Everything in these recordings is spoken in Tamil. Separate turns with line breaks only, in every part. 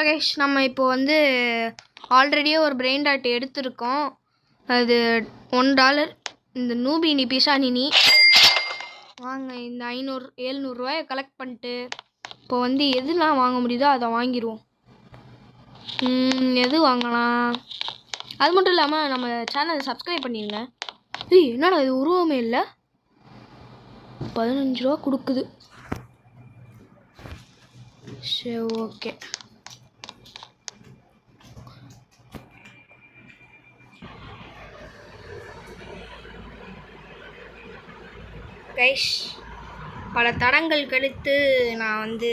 கைஸ் நம்ம இப்போ வந்து ஆல்ரெடியே ஒரு பிரெயின் டாட் எடுத்திருக்கோம். அது $1. இந்த நூபினி பிசானினி வாங்க. இந்த 700 ரூபாயை கலெக்ட் பண்ணிட்டு இப்போ வந்து எதுலாம் வாங்க முடியுதோ அதை வாங்கிடுவோம். எது வாங்கலாம்? அது மட்டும் இல்லாமல் நம்ம சேனலை சப்ஸ்கிரைப் பண்ணிடுங்க. என்னடா இது உருவமே இல்லை. 15 ரூபா கொடுக்குது. சரி, ஓகே. கைஸ், பல தடங்கள் கழித்து நான் வந்து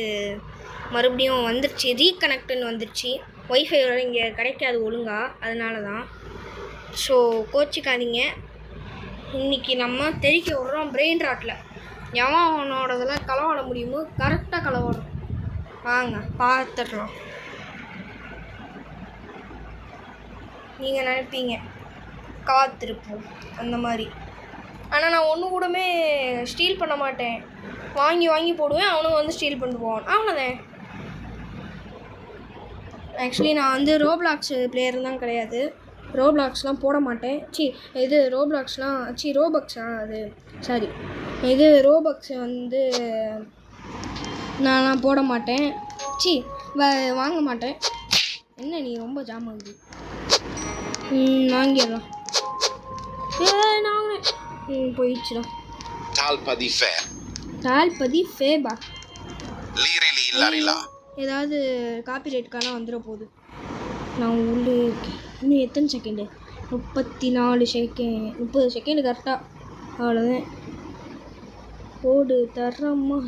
மறுபடியும் வந்துருச்சு. ரீகனெக்டுன்னு வந்துருச்சு. ஒய்ஃபை இங்கே கிடைக்காது ஒழுங்கா, அதனால தான். ஸோ கோச்சிக்காதீங்க. இன்றைக்கி நம்ம தெரிக்க விட்றோம் பிரெயின் ராட்டில். எவன் அவனோடதெல்லாம் களவாட முடியுமோ கரெக்டாக களவாடுறோம். வாங்க பார்த்துட்றோம். நீங்கள் நினைப்பீங்க காத்திருப்போம் அந்த மாதிரி. ஆனால் நான் ஒன்று கூடமே ஸ்டீல் பண்ண மாட்டேன். வாங்கி போடுவேன். அவனுங்க வந்து ஸ்டீல் பண்ணிட்டு போவான். அவ்வளோதான். ஆக்சுவலி நான் வந்து ரோப்ளாக்ஸ் பிளேயர் தான் கிடையாது. ரோப்ளாக்ஸ்லாம் போட மாட்டேன். ரோபக்ஸா அது சாரி. ரோபக்ஸ் வந்து நான் போட மாட்டேன். வாங்க மாட்டேன். என்ன நீ ரொம்ப ஜாம் ஆகுது. வாங்கிடலாம். போயிடுச்சுடா. தால்பதி ஃபேபா ஏதாவது காப்பிரைட்கான வந்துட போகுது. நான் உள்ளே இருக்கேன். இன்னும் எத்தனை செகண்டு? 34 செகண்ட். 30 செகண்டு கரெக்டாக. அவ்வளோதான். போடு தரமா.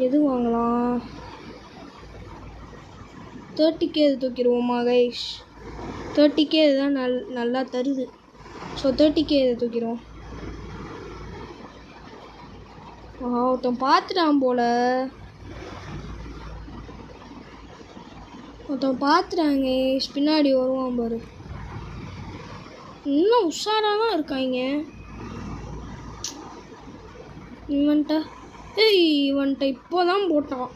எது வாங்கலாம்? 30K இது தூக்கிடுவோமா கைஸ்? 30K இதுதான் நல்லா தருது. ஸோ 30K இதை தூக்கிடுவோம். ஒருத்தன் பார்த்துட்டான் போல. பார்த்துட்டாங்க. பின்னாடி வருவான் பாரு. இன்னும் உஷாராக தான் இருக்காங்க. இவன்ட்ட இப்போ தான் போட்டான்.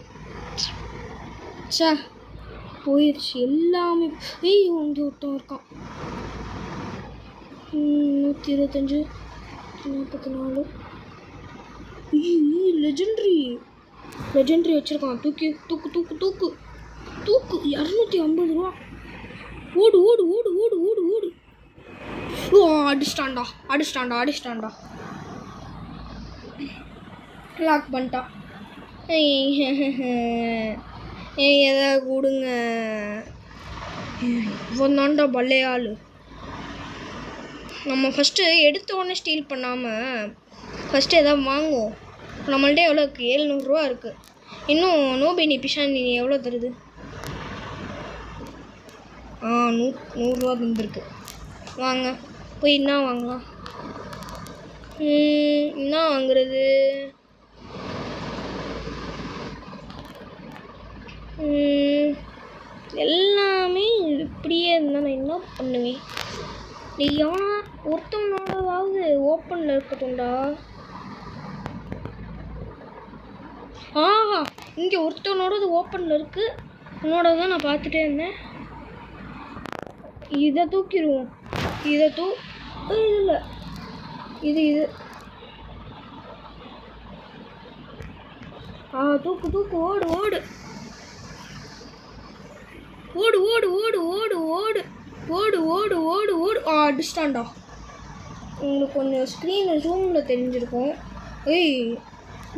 போயிடுச்சு எல்லாமே. இங்கே ஒருத்தன் இருக்கான். 125 44. லெஜெண்டரி வச்சுருக்கான். தூக்கு 250 ரூபா. ஓடு. அடிச்சிட்டான்டா. லாக் பண்ணிட்டான். எதாவது கொடுங்க. இவன்தான்டா பல்லையாள். நம்ம ஃபஸ்ட்டு எடுத்த உடனே ஸ்டீல் பண்ணாமல் ஃபஸ்ட்டு எதாவது வாங்குவோம். நம்மள்ட்ட எவ்வளோ இருக்குது? 700 ரூபா இருக்குது. இன்னும் நோபினி பிஷானி எவ்வளோ தருது? 100 ரூபா தந்துருக்கு. வாங்க போய் என்ன வாங்கலாம்? என்ன வாங்குறது? எல்லாமே இப்படியே இருந்தால் நான் என்ன பண்ணுவேன்? நீ எவனா ஒருத்தவனோடதாவது ஓப்பனில் இருக்கட்டும்டா. இங்கே ஒருத்தவனோடது ஓப்பனில் இருக்குது. உன்னோட தான் நான் பார்த்துட்டே இருந்தேன். இதை தூக்கிடுவோம். இல்லை இது தூக்கு. ஓடு. அடிச்சிட்டான்டா. உங்களுக்கு கொஞ்சம் ஸ்க்ரீனில் ஜூமில் தெரிஞ்சிருக்கும்.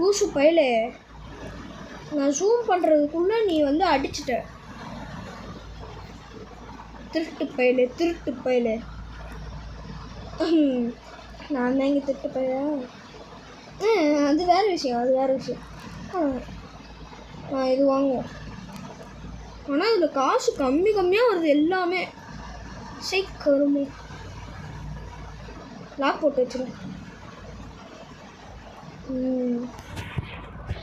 லூசு பையலே, நான் ஜூம் பண்ணுறதுக்குள்ளே நீ வந்து அடிச்சிட்ட. திருட்டு பையலே. நான் தான் இங்கே திருட்டு பையா? அது வேறு விஷயம். இது வாங்குவோம். ஆனால் இதில் காசு கம்மியாக வருது எல்லாமே. கருமோ. லாக் போட்டு வச்சுருவேன்.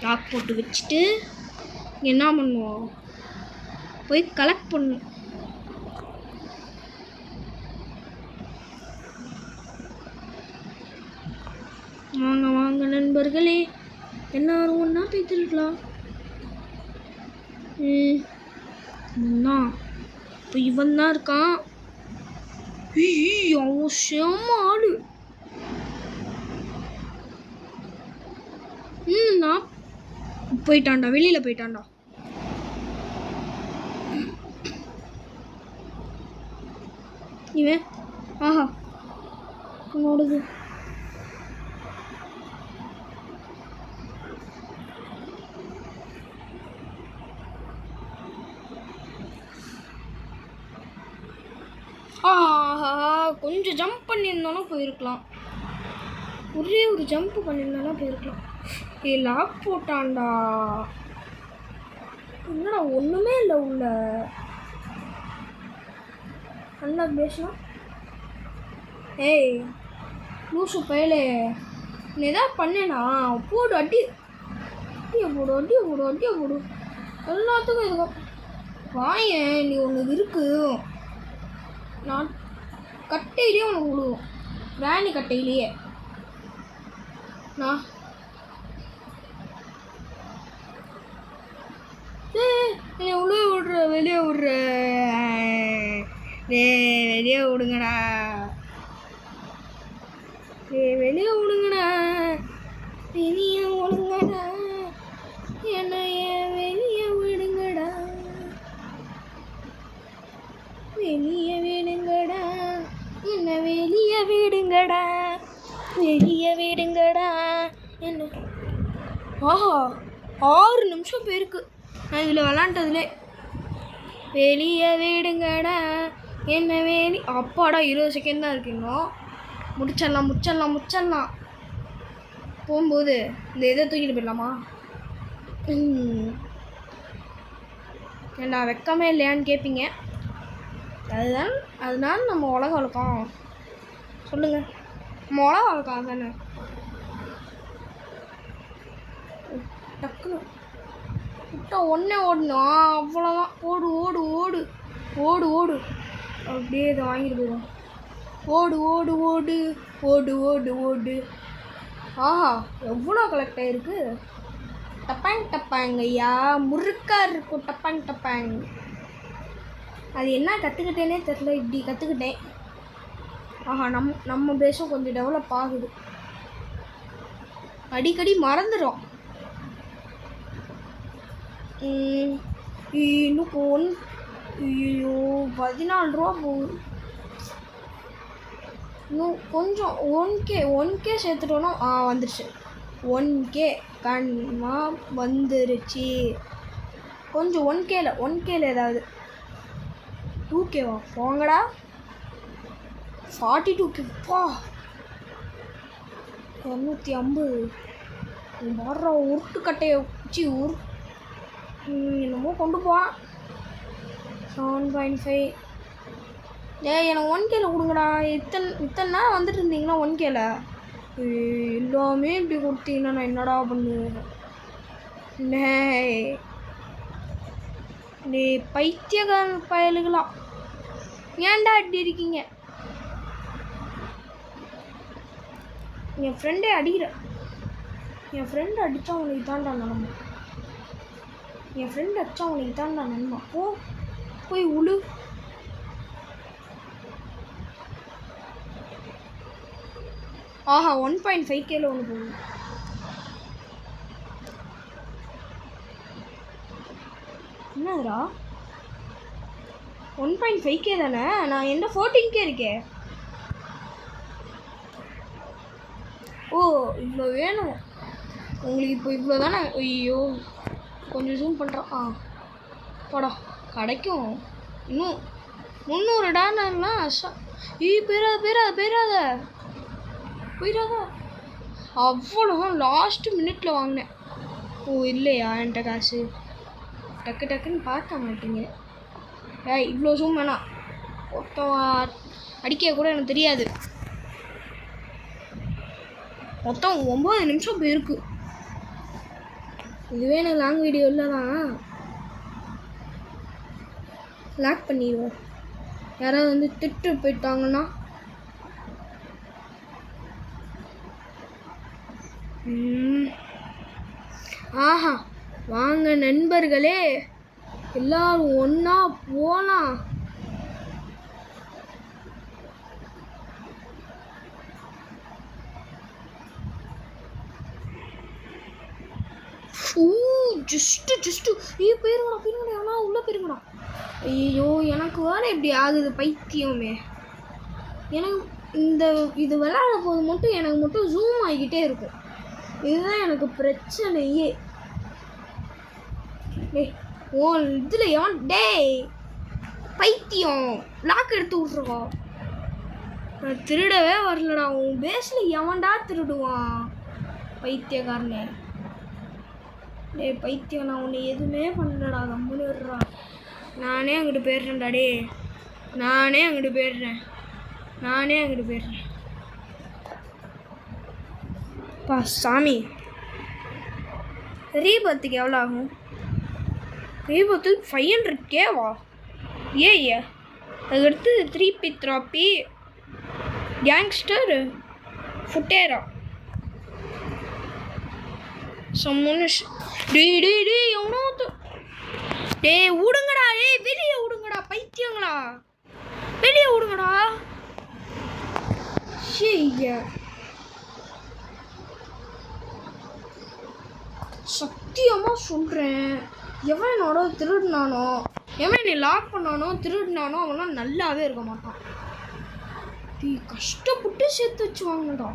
லாக் போட்டு வச்சுட்டு என்ன பண்ணுவோம்? போய் கலெக்ட் பண்ணுவோம். வாங்க நண்பர்களே, எல்லாரும் ஒன்றா போய் திருடலாம். இப்போ இவன் தான் இருக்கான். அவன் செம்ம ஆளு. போயிட்டான்டா, வெளியில போயிட்டான்டா. இவன் ஆஹா உன்னோடது. கொஞ்சம் ஜம்ப் பண்ணியிருந்தாலும் போயிருக்கலாம். ஒரே ஒரு ஜம்ப் பண்ணியிருந்தாலும் போயிருக்கலாம். லாக் போட்டான்டா. என்னடா ஒன்றுமே இல்லை உள்ள. நல்லா பேசலாம். ஏய் லூசு பயலே, நீ எதாவது பண்ணேனா போடு. அடியை போடு எல்லாத்துக்கும் இருக்கும். வாயன் நீ ஒன்று இருக்கு. நான் கட்டையிலேயே உனக்கு விடுவோம். ராணி கட்டையிலேயே நான் உள்ளே விடுற வெளியே விடுற. வெளியே விடுங்கடா, வெளியே விடுங்கடா, வெளியே விடுங்கடா, என்னைய வெளியே விடுங்கடா, வெளியே விடுங்கடா, என்ன வெளியே விடுங்கடா, வெளியே விடுங்கடா என்ன. ஆஹா 6 நிமிஷம் போயிருக்கு நான் இதில் விளாண்டதுலே. வெளியே விடுங்கடா என்ன அப்பாடா 20 செகண்ட் தான் இருக்கு. இன்னும் முடிச்சிடலாம். போகும்போது இந்த இதை தூக்கிட்டு போயிடலாமா? ஏண்டா வெக்கமே இல்லையான்னு கேட்பீங்க. அதனால நம்ம உலக வழக்கம் சொல்லுங்கள். நம்ம உலக வழக்கம் தானே. டக்குன்னு விட்டா ஒன்றே ஓடணும். அவ்வளோதான். ஓடு அப்படியே இதை வாங்கிட்டு போயிடும். ஓடு. ஆஹா எவ்வளோ கலெக்ட் ஆகிருக்கு. டப்பாங்க ஐயா, முறுக்கா இருக்கும். டப்பாங். அது என்ன கற்றுக்கிட்டேனே தெரில. இப்படி கற்றுக்கிட்டேன். ஆஹா நம்ம பேசும் கொஞ்சம் டெவலப் ஆகுது. அடிக்கடி மறந்துடும். இன்னும் 14 ரூபா போகுது. இன்னும் கொஞ்சம் 1K சேர்த்துட்டோன்னா வந்துருச்சு. 1K கன்ஃபார்ம் வந்துருச்சு. கொஞ்சம் 1Kல ஏதாவது 2Kவா போங்கடா. 42K பா 250 வர்ற உருட்டுக்கட்டையை வச்சு என்னமோ கொண்டு போவான். 7.5. எனக்கு 1Kல கொடுங்கடா. இத்தனை நாள் வந்துட்டு இருந்தீங்கன்னா 1Kல எல்லாமே இப்படி கொடுத்தீங்கன்னா நான் என்னடா பண்ணுவேன்? பைத்தியக்கார பயலுகளா, ஏன்டா இப்படி இருக்கீங்க? என் ஃப்ரெண்டே அடிக்கிற. என் ஃப்ரெண்டு அடித்தா அவனுக்கு தாண்டா நன்மை. போய் உழு. ஆஹா 1.5Kல ஒன்று போகுது. என்னதுடா 1.5K தானே? நான் என்ன 14K இருக்கேன். ஓ இவ்வளோ வேணும் உங்களுக்கு. இப்போ இவ்வளோ தானே? ஐயோ கொஞ்சம் ஜூம் பண்ணுறான். போடா கிடைக்கும். இன்னும் 300 டாலர்லாம் போயிடாத. அவ்வளோதான். லாஸ்ட்டு மினிட்ல வாங்கினேன். ஓ இல்லையா என்கிட்ட காசு? டக்குன்னு பார்க்க மாட்டீங்க. இவ்வளோ ஜூம் வேணாம். மொத்தம் அடிக்க கூட எனக்கு தெரியாது. மொத்தம் 9 நிமிஷம் போயிருக்கு. இதுவே எனக்கு லாங் வீடியோ இல்லை தான். லாக் பண்ணிடுவோம். யாராவது வந்து திட்டு போயிட்டாங்கன்னா ஆஹா வாங்க நண்பர்களே, எல்லாரும் ஒன்றா போகலாம். ஜஸ்ட்டு போயிருங்கடா எவனா உள்ளே போயிருங்கடா. ஐயோ எனக்கு வேற இப்படி ஆகுது பைத்தியமே. எனக்கு இது விளையாட போது மட்டும் எனக்கு மட்டும் ஜூம் ஆகிக்கிட்டே இருக்கும். இதுதான் எனக்கு பிரச்சனையே. ஓ இதில் எவன் பைத்தியம் லாக் எடுத்து விட்ருக்கோம். நான் திருடவே வரலடா. உன் பேஸில் எவன்டா திருடுவான் பைத்தியக்காரனே. பைத்தியம் நான் உன்னை எதுவுமே பண்ணலடா. கம்முன்னு விடுறா. நானே அங்கிட்டு போயிடுறேன்டா. நானே அங்கிட்டு போயிடுறேன். பா சாமி. ரீபத்துக்கு எவ்வளோ ஆகும்? ரீபத்து 500K-வா? ஏய்யா அதுக்கடுத்து 3P த்ராப்பி கேங்ஸ்டர் ஃபுட்டேரா சம்முன்னு எவனோ விடுங்கடா. வெளியே விடுங்கடா பைத்தியங்களா. வெளியே விடுங்கடா. சத்தியமா சொல்றேன், எவன் என்னோட திருடினானோ, எவன் என்னை லாக் பண்ணானோ திருடினானோ அவன்லாம் நல்லாவே இருக்க மாட்டான். கஷ்டப்பட்டு சேர்த்து வச்சுவாங்கடா.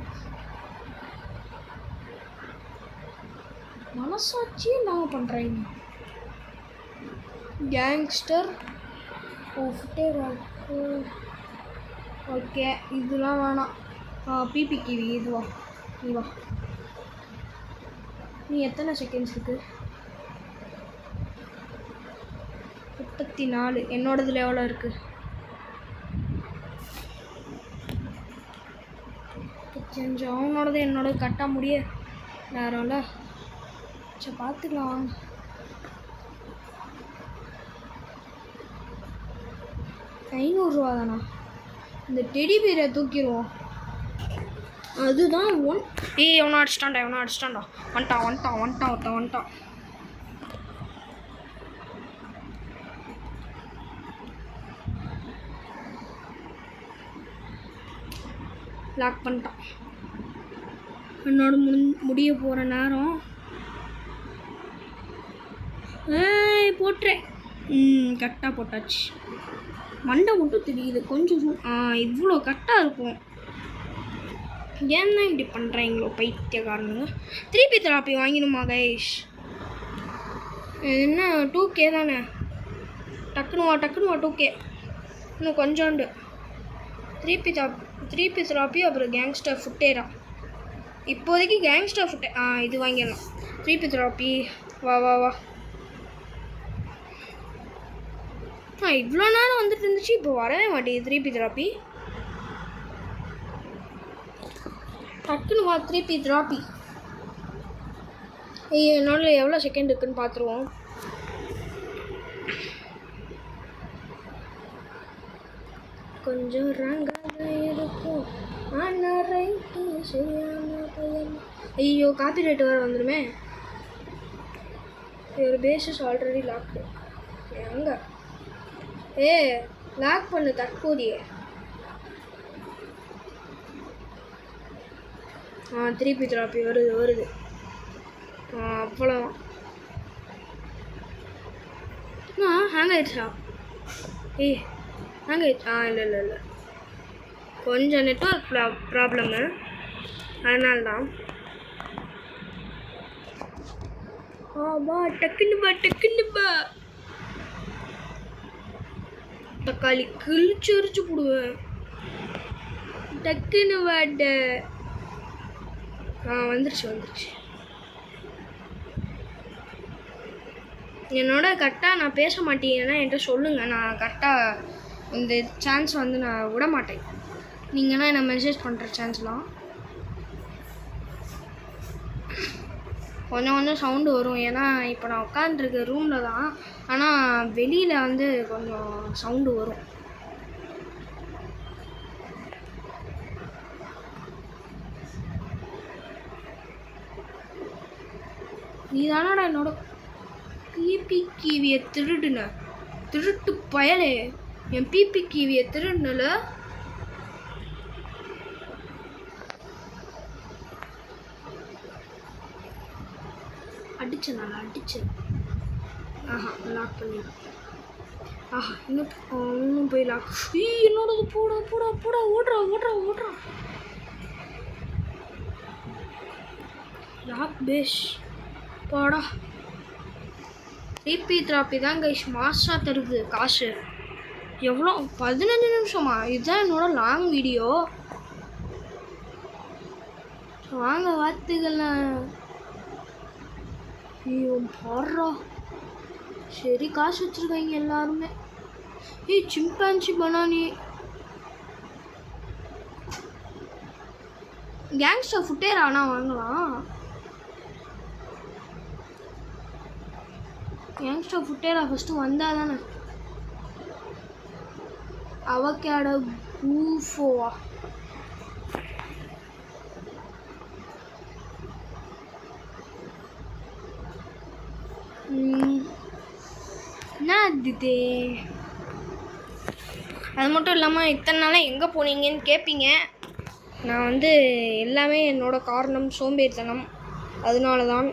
மனசாட்சியே இல்லாம பண்றீங்க. கேங்ஸ்டர் ஓகே இதெல்லாம் வேணாம். பிபிக்கு இதுவா நீ வா. நீ எத்தனை செகண்ட்ஸ் இருக்கு? 34. என்னோடதுல எவ்வளோ இருக்கு? 35. அவனோடது என்னோடது கட்ட முடிய நேரம்ல. சரி பார்த்துக்கலாம். ₹500 தானா? இந்த டெடி பேரை தூக்கிடுவோம். அதுதான் எவனா அடிச்சிட்டான்டா. வந்துட்டான். லாக் பண்ணிட்டான். என்னோட முடிய போகிற நேரம். போட்டுறேன். கரெக்டாக போட்டாச்சு. மண்டை மட்டும் தெரியுது கொஞ்சம். இவ்வளோ கரெக்டாக இருக்கும். ஏன் தான் இப்படி பண்ணுறீங்களோ பைத்தியக்காரனுங்க. 3P therapy வாங்கிடுமா கைஷ்? என்ன 2K தானே? டக்குனு வா 2K. இன்னும் கொஞ்சோண்டு. 3P தெராப்பி அப்புறம் கேங்ஸ்டர் ஃபுட்டேரா. இப்போதைக்கு கேங்ஸ்டர் இது வாங்கிடலாம். 3P தெராப்பி வா. இவ்வளோ நேரம் வந்துட்டு இருந்துச்சு, இப்போ வரவே மாட்டேங்குது 3P தெராப்பி. டக்குன்னு வா 3P தெராப்பி. என்னோட எவ்வளோ செகண்ட் இருக்குன்னு பார்த்துருவோம். கொஞ்சம் ரங்காக இருக்கும். ஐயோ காப்பிரைட் வேறு வந்துடுமே. ஒரு பேஸஸ் ஆல்ரெடி லாக்டு. எங்க லாக் பண்ணு தற்கூடியே. 3P தெராப்பி வருது. அவ்வளோதான். ஹேங் ஆயிடுச்சா? ஹேங் ஆயிடுச்சா? இல்லை கொஞ்சம் நெட்வொர்க் ப்ராப்ளமு, அதனால்தான். டக்குன்னு பா. தக்காளி கிழிச்சு போடுவேன். டக்குன்னு வாட. வந்துருச்சு. என்னோட கரெக்டாக நான் பேச மாட்டேங்கன்னா என்கிட்ட சொல்லுங்கள். நான் கரெக்டாக இந்த சான்ஸ் நான் விட மாட்டேன். நீங்கன்னா என்ன மெசேஜ் பண்ணுற சான்ஸ்லாம் கொஞ்சம் சவுண்டு வரும். ஏன்னா இப்போ நான் உட்காந்துருக்க ரூமில் தான், ஆனால் வெளியில் கொஞ்சம் சவுண்டு வரும். நீ தானடா என்னோட பிபி கிவியை திருடுன திருட்டு பயலே, என் பிபி கிவியை திருடுனல. அடிச்சேன். ஆஹா லாக் பண்ணி. ஆஹா இன்னும் போய் லாக். என்னோடது போடா ஓடுறா. லாக் பேஷ் போடா. டிபி திராப்பி தான் கைஸ் மாஸ்டா தருது காசு. எவ்வளோ 15 நிமிஷமா? இதுதான் என்னோட லாங் வீடியோ. வாங்க வார்த்தைகள்லாம். ஐயோ பாடுறா. சரி காசு வச்சுருக்காங்க எல்லாருமே. சிம்பான்சி பனானி கேங்ஸ்டர் ஃபுட்டேர் ஆனால் வாங்கலாம். கேங்ஸ்டர் ஃபுட்டேரா ஃபஸ்ட்டு வந்தால் தானே. அவகேடோ கூஃபோவா? என்ன அது? அது மட்டும் இல்லாமல் இத்தனை நாளாக எங்கே போனீங்கன்னு கேட்பீங்க. நான் வந்து எல்லாமே என்னோடய காரணம் சோம்பேறித்தனம். அதனால தான்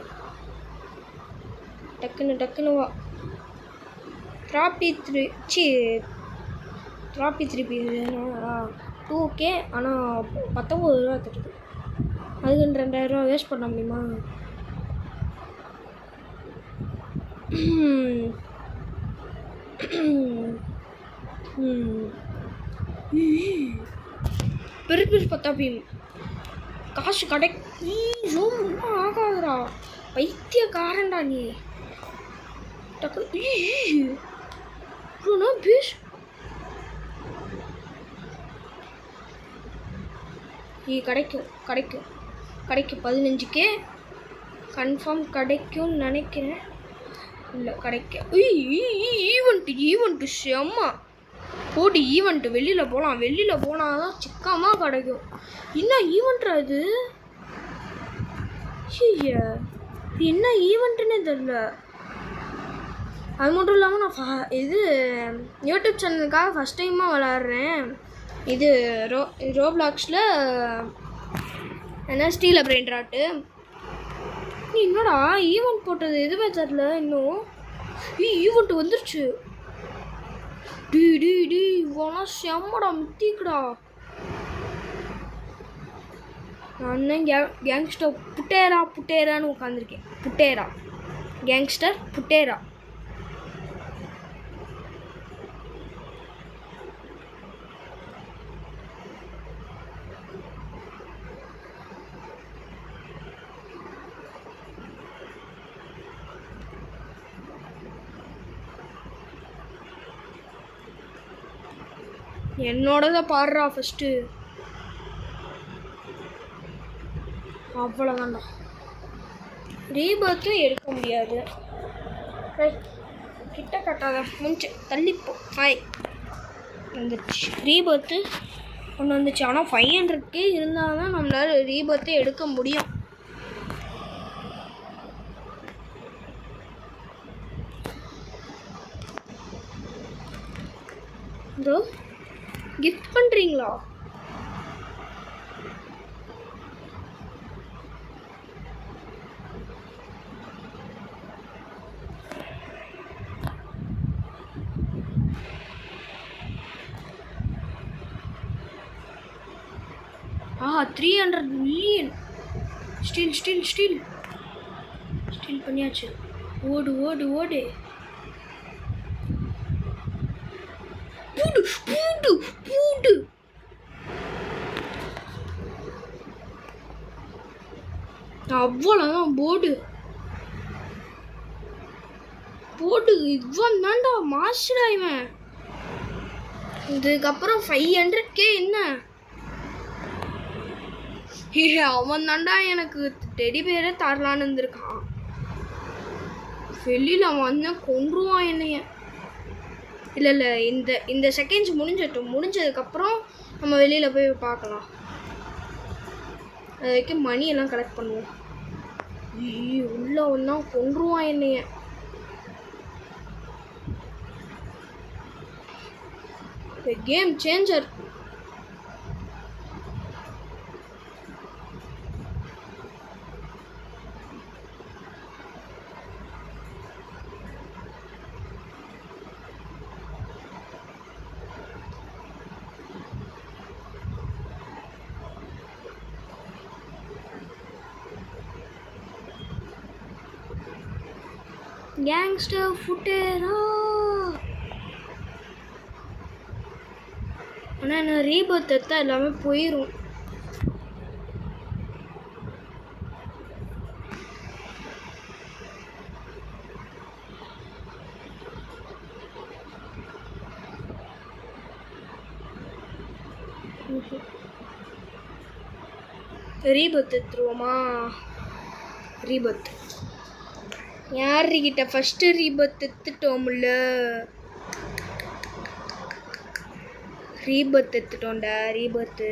டக்குன்னு வா. ட்ராப்பி 2K ஆனால் 19 ரூபா தருது. அதுக்கு 2000 ரூபா வேஸ்ட் பண்ண முடியுமா? பெருசு பத்தாப்பியும் காசு கடை ஆகாதுடா. பைத்தியக்காரன்டா நீ. டக்கு பேசு. கிடைக்கும் 15K கன்ஃபார்ம் கிடைக்கும்னு நினைக்கிறேன். இல்லை ஈவெண்ட்டு செம்ம போடி. ஈவெண்ட்டு வெளியில் போனால் தான் சிக்கமாக கிடைக்கும். என்ன ஈவெண்ட்ரா இது? என்ன ஈவெண்ட்டுன்னே தெரியல. அது மட்டும் இல்லாமல் நான் இது யூடியூப் சேனலுக்காக ஃபஸ்ட் டைமாக விளாட்றேன். இது ரோப்ளாக்ஸில் என்ன ஸ்டீல பிரெயின் ராட்டு. நீ என்னடா ஈவெண்ட் போட்டது எதுவுமே தெரில இன்னும். ஈவெண்ட் வந்துருச்சு. டி இவனா செம்மடா மித்திக்குடா. நான் தான் கேங்ஸ்டர் புட்டேரான்னு உட்காந்துருக்கேன். புட்டேரா கேங்ஸ்டர் புட்டேரா. என்னோடதை பாடுறா ஃபஸ்ட்டு. அவ்வளோதான்டா. ரீபர்த்தும் எடுக்க முடியாது. கிட்ட கட்டாத முடிச்சு தள்ளிப்போ. வந்துச்சு ரீபர்த்து ஒன்று வந்துச்சு. ஆனால் 500K இருந்தால் தான் நம்மளால் ரீபர்த்தே எடுக்க முடியும். இதோ கிஃப்ட் பண்ணுறீங்களா? ஆஹா 300 மில்லியன். ஸ்டீல் பண்ணியாச்சு. ஓடு பூண்டு அவ்வளோதான். போடு இவன் தான்டா மாஸ்டரா இவன். இதுக்கப்புறம் 500K என்ன? அவன் தாண்டா எனக்கு டெடி பேரே தரலான்னு இருந்திருக்கான். வெளியில் அவன் கொன்றுவான் என்னைய. இல்லை இந்த செகண்ட்ஸ் முடிஞ்சதுக்கப்புறம் நம்ம வெளியில் போய் பார்க்கலாம். அது வரைக்கும் மணியெல்லாம் கலெக்ட் பண்ணுவோம். உள்ளே ஒன்றா கொன்றுவான் என்னைய. Game changer. கேங்ஸ்டர் ஃபுட்டேரா. ஆனால் என்ன ரீபர்த் எடுத்தால் எல்லாமே போயிடும். ரீபர்த் எடுத்துருவோமா? ரீபர்த் யார்கிட்ட ஃபஸ்ட்டு ரீபர்த் எடுத்துட்டோம்ல. ரீபர்த் எடுத்துட்டோம்டா. ரீபர்த்து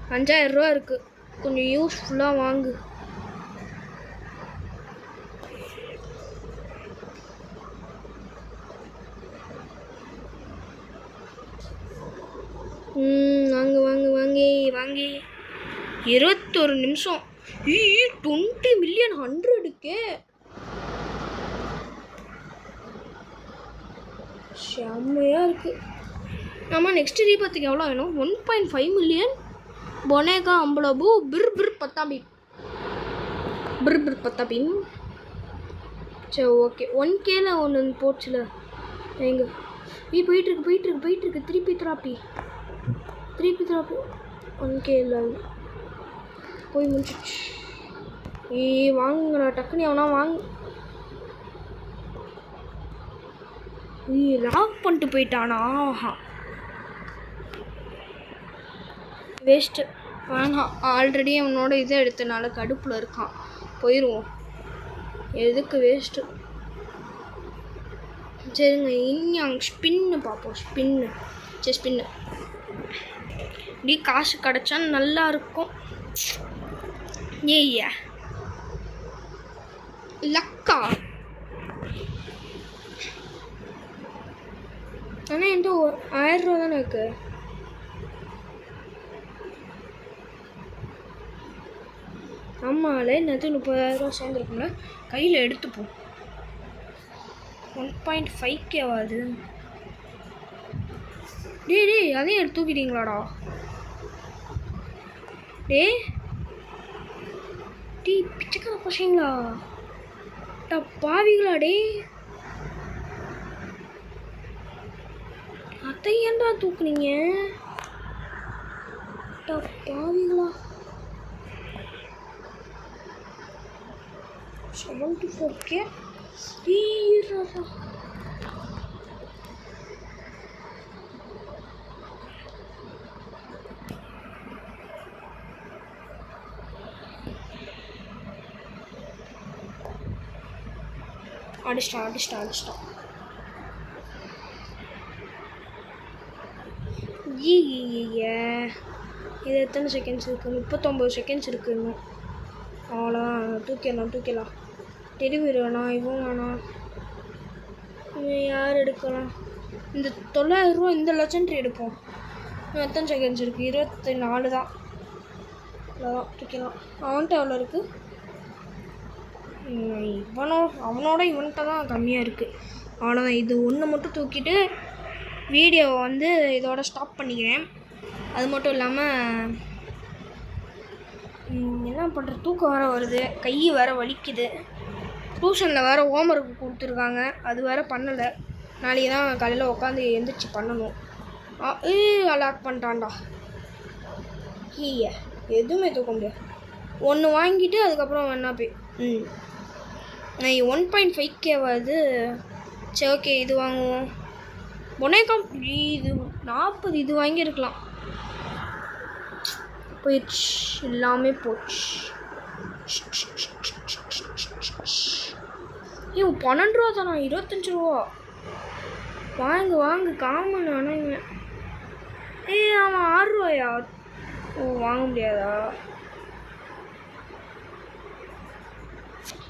5000 ரூபா இருக்குது. கொஞ்சம் யூஸ்ஃபுல்லாக வாங்கு. வாங்க வாங்க வாங்கி வாங்கி 21 நிமிஷம். 20 மில்லியன் 100க்கே செம்மையாக இருக்குது. நம்ம நெக்ஸ்ட் ரீபத்துக்கு எவ்வளோ வேணும்? 1.5 மில்லியன். பொனேகா அம்பளபு பிர் பிர் பத்தாபின். பிர் பிர் பத்தாபின். சரி ஓகே. 1Kல ஒன்று போச்சுல எங்க போயிட்டுருக்கு. திருப்பி திராப்பி 1K இல்லை போய் முடிச்சிச்சு. வாங்குங்கடா டக்குனு எவனா வாங்கு. லாக் பண்ணிட்டு போயிட்டானா? வேஸ்ட்டு. வேணாம். ஆல்ரெடி அவனோட இதை எடுத்தனால கடுப்பில் இருக்கான். போயிடுவோம். எதுக்கு வேஸ்ட்டு? சரிங்க. இன்னும் ஸ்பின்னு பார்ப்போம். ஸ்பின்னு இப்படி காசு கிடச்சா நல்லா இருக்கும். ஏய்யா லக்கா. ஆனால் என்கிட்ட 1000 ரூபா தானே இருக்கு. ஆமாம்ல நேற்று 30,000 ரூபா சேர்ந்துருக்கும்ல. கையில் எடுத்துப்போம். 1.5K ஆகுது. டேய் அதையும் எடுத்து தூக்கிட்டீங்களாடா? டேய் பிச்சைக்கார பசங்களா பாவிங்களா? அதை ஏன்டா தூக்குனீங்க? பாவிங்களா? 74K. அடிச்சிட்டான். இது எத்தனை செகண்ட்ஸ் இருக்குது? 39 செகண்ட்ஸ் இருக்குது இன்னும். அவ்வளோதான். தூக்கிடலாம். டெலிவரி வேணாம். இவன் வேணாம். யார் எடுக்கலாம்? இந்த 900 ரூபா இந்த லெஜெண்டரி எடுப்போம். எத்தனை செகண்ட்ஸ் இருக்குது? 24 தான். அவ்வளோதான். தூக்கிடலாம். அவன்கிட்ட எவ்வளோ இருக்குது? அவனோட இவன்கிட்ட தான் கம்மியாக இருக்குது. அவ்வளோதான். இது ஒன்று மட்டும் தூக்கிட்டு வீடியோவை வந்து இதோட ஸ்டாப் பண்ணிக்கிறேன். அது மட்டும் இல்லாமல் என்ன பண்ணுறது, தூக்கம் வேறு வருது, கை வேறு வலிக்குது. டியூஷனில் வேறு ஹோம்ஒர்க்கு கொடுத்துருக்காங்க, அது வேறு பண்ணலை. நாளைக்கு தான் காலையில் உட்காந்து எழுந்திரிச்சி பண்ணணும். லாக் பண்ணிட்டான்டா. எதுவுமே தூக்க முடியாது. ஒன்று வாங்கிட்டு அதுக்கப்புறம் வேணா போய் நான் 1.5K வருது. சரி ஓகே, இது வாங்குவோம். பொனேகம் இது 40. இது வாங்கியிருக்கலாம். போயிடுச்சு, எல்லாமே போச்சு. 12 ரூபா தானா? 25 ரூபா. வாங்கு காமன். ஆனால் இவன் அவன் 6 ரூபாயா? வாங்க முடியாதா?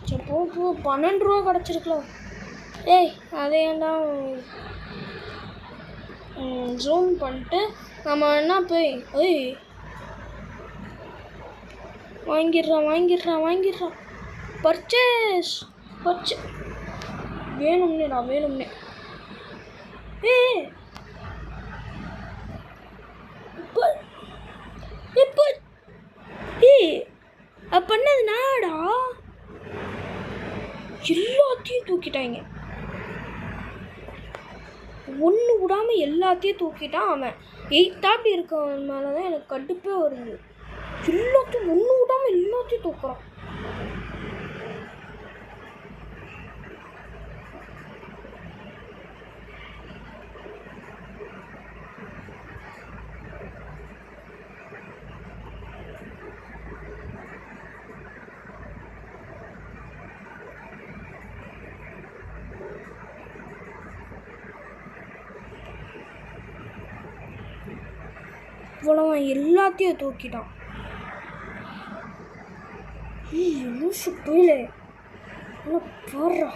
சரி போ 12 ரூபா கிடச்சிருக்கலாம். அதே ஏன்டா ஜூம் பண்ணிட்டு நம்ம என்ன போய் வாங்கிடுறான் பர்ச்சேஸ் வேணும்னே பண்ணது நாடா எல்லாத்தையும் தூக்கிட்டாங்க. ஒன்று விடாமல் எல்லாத்தையும் தூக்கிட்டான் அவன். 8th அப்படி இருக்கவன் மேலே தான் எனக்கு கடுப்பே வருது. எல்லாத்தையும் ஒன்று விடாமல் எல்லாத்தையும் தூக்குறான். இவ்வளவன் எல்லாத்தையும் தூக்கிட்டான். லூசு புயலே பாடுறா.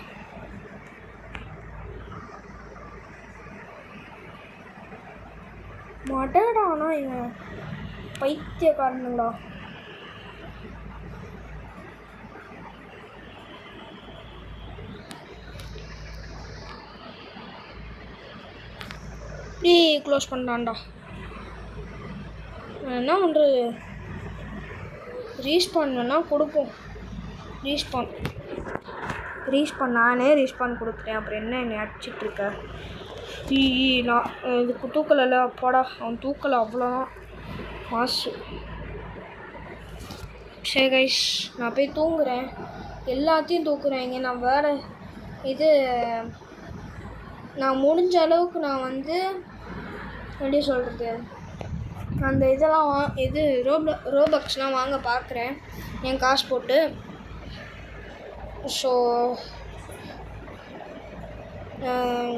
மடடானா இவன் பைத்தியக்காரனுங்களா. இப்படி க்ளோஸ் பண்ணான்டா. என்ன பண்ணுறது? ரீஸ்பான் வேணால் கொடுப்போம். ரீஸ்பான் நானே ரீஸ்பான் கொடுத்துட்டேன். அப்புறம் என்ன என்னை அடிச்சிட்ருக்க? நான் இதுக்கு தூக்கலை. அப்பாடா அவன் தூக்கலை, அவ்வளோதான் மாசு. சரி கைஸ், நான் போய் தூங்குறேன். எல்லாத்தையும் தூக்குறேங்க. நான் வேறு நான் முடிஞ்ச அளவுக்கு நான் எப்படி சொல்கிறது, அந்த இதெல்லாம் ரோபக்ஸ்லாம் வாங்க பார்க்குறேன் என் காசு போட்டு. ஸோ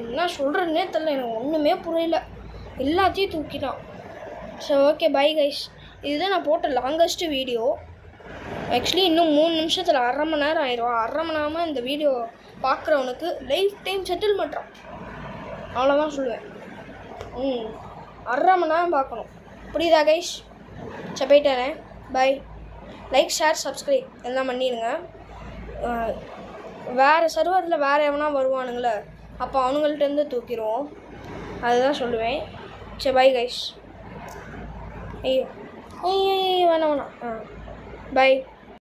என்ன சொல்கிறேன்னே தெரியல, எனக்கு ஒன்றுமே புரியல. எல்லாத்தையும் தூக்கிட்டான். So okay, bye guys. இதுதான் நான் போட்ட லாங்கஸ்ட்டு வீடியோ. ஆக்சுவலி இன்னும் 3 நிமிஷத்தில் 1/2 மணி நேரம் ஆயிடும். 1/2 மணி நேரமாக இந்த வீடியோ பார்க்குறவனுக்கு லைஃப் டைம் செட்டில் பண்ணுறான். அவ்வளோதான் சொல்லுவேன். 1/2 மணி நேரம் பார்க்கணும். புரியுதா கைஸ்? சரி போயிட்டானே. பை. லைக், ஷேர், சப்ஸ்கிரைப் எல்லாம் பண்ணிடுங்க. வேறு சர்வரில் வேறு எவனா வருவானுங்களே, அப்போ அவனுங்கள்ட்டேருந்து தூக்கிடுவோம். அதுதான் சொல்லுவேன். சரி பை கைஸ். ஐயோ வேணாம். பை.